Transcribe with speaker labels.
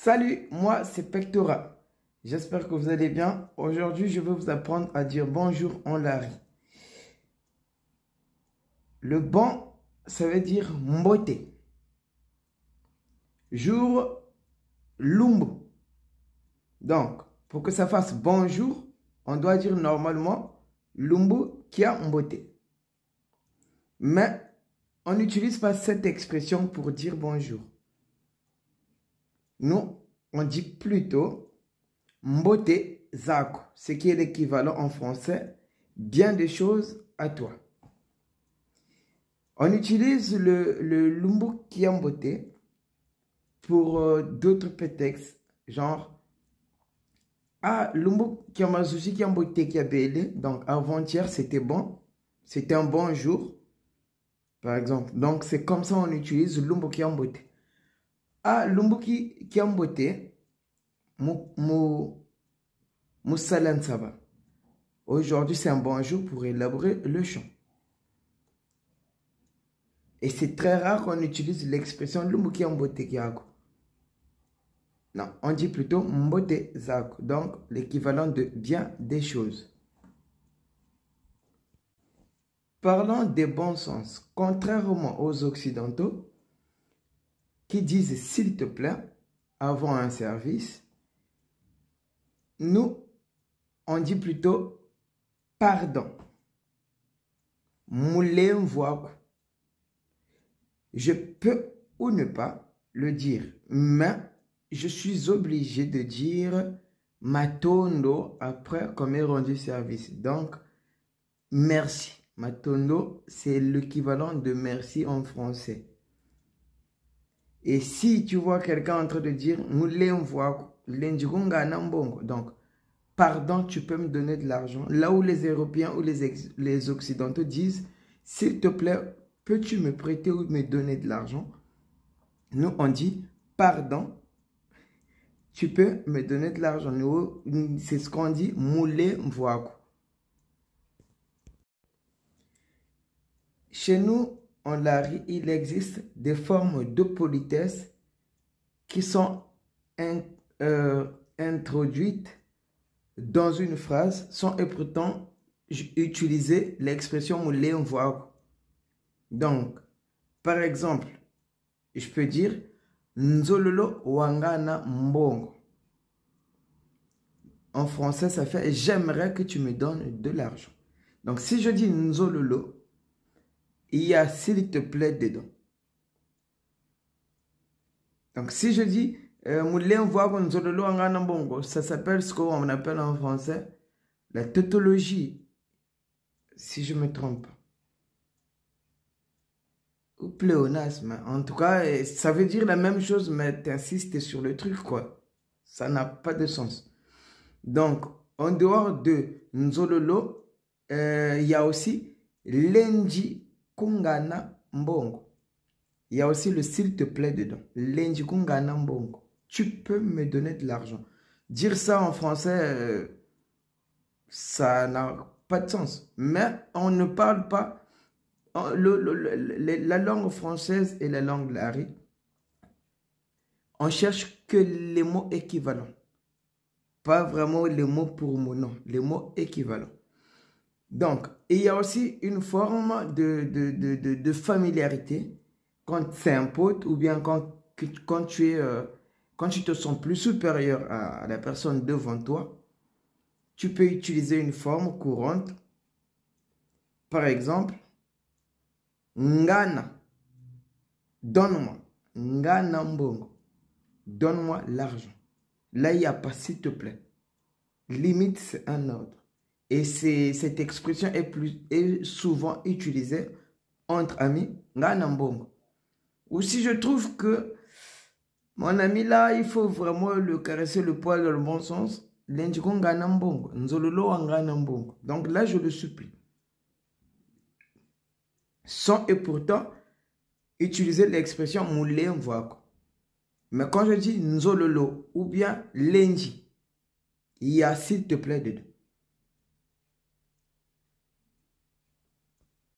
Speaker 1: Salut, moi c'est Pectora. J'espère que vous allez bien. Aujourd'hui, je vais vous apprendre à dire bonjour en lari. Le bon, ça veut dire mbote. Jour, lumbu. Donc, pour que ça fasse bonjour, on doit dire normalement lumbu kia mbote. Mais on n'utilise pas cette expression pour dire bonjour. Nous, on dit plutôt mbote zako, ce qui est l'équivalent en français bien des choses à toi. On utilise le lumbu kia mbote pour d'autres prétextes, genre lumbu kia mazushi kia mbote kia bele, donc avant-hier c'était bon, c'était un bon jour, par exemple. Donc c'est comme ça on utilise lumbu kia mbote. Lumbu kia mbote Moussalan Saba. Aujourd'hui, c'est un bon jour pour élaborer le chant. Et c'est très rare qu'on utilise l'expression Lumbuki Mbote Kiako. Non, on dit plutôt Mbote Zako, donc l'équivalent de bien des choses. Parlant des bons sens, contrairement aux Occidentaux qui disent s'il te plaît avant un service, nous, on dit plutôt pardon. Moulé mvoaku. Je peux ou ne pas le dire, mais je suis obligé de dire matondo après qu'on m'ait rendu service. Donc, merci. Matondo, c'est l'équivalent de merci en français. Et si tu vois quelqu'un en train de dire moulé mvoaku, donc, pardon, tu peux me donner de l'argent. Là où les Européens ou les Occidentaux disent, s'il te plaît, peux-tu me prêter ou me donner de l'argent? Nous, on dit, pardon, tu peux me donner de l'argent. Nous, c'est ce qu'on dit, moulé mvoaku. Chez nous, en lari, il existe des formes de politesse qui sont introduites dans une phrase sans et pourtant utiliser l'expression moulé mvoaku. Donc, par exemple, je peux dire nzololo wangana mbongo. En français, ça fait j'aimerais que tu me donnes de l'argent. Donc, si je dis nzololo, il y a s'il te plaît dedans. Donc, si je dis moulé mvoaku nzololo wangana mbongo, ça s'appelle ce qu'on appelle en français la tautologie, si je ne me trompe pas. Ou pléonasme. En tout cas, ça veut dire la même chose, mais tu insistes sur le truc, quoi. Ça n'a pas de sens. Donc, en dehors de nzololo, il y a aussi lenji kungana mbongo. Il y a aussi le s'il te plaît dedans. Lenji kungana mbongo. Tu peux me donner de l'argent. Dire ça en français, ça n'a pas de sens. Mais on ne parle pas. La langue française et la langue lari, on cherche que les mots équivalents. Pas vraiment les mots pour mots, non. Les mots équivalents. Donc, il y a aussi une forme de familiarité quand c'est un pote ou bien quand tu te sens plus supérieur à la personne devant toi. Tu peux utiliser une forme courante. Par exemple, Ngana, donne-moi. Ngana mbongo, donne-moi l'argent. Là, il n'y a pas s'il te plaît. Limite, c'est un ordre. Et cette expression est souvent utilisée entre amis. Ngana mbongo. Ou si je trouve que mon ami là, il faut vraiment le caresser le poil dans le bon sens. Lenjiko ngana mbongo. Nzololo ngana mbongo. Donc là, je le supplie. Sans et pourtant utiliser l'expression moulé mvoaku. Mais quand je dis nzololo ou bien lenji, il y a s'il te plaît dedans.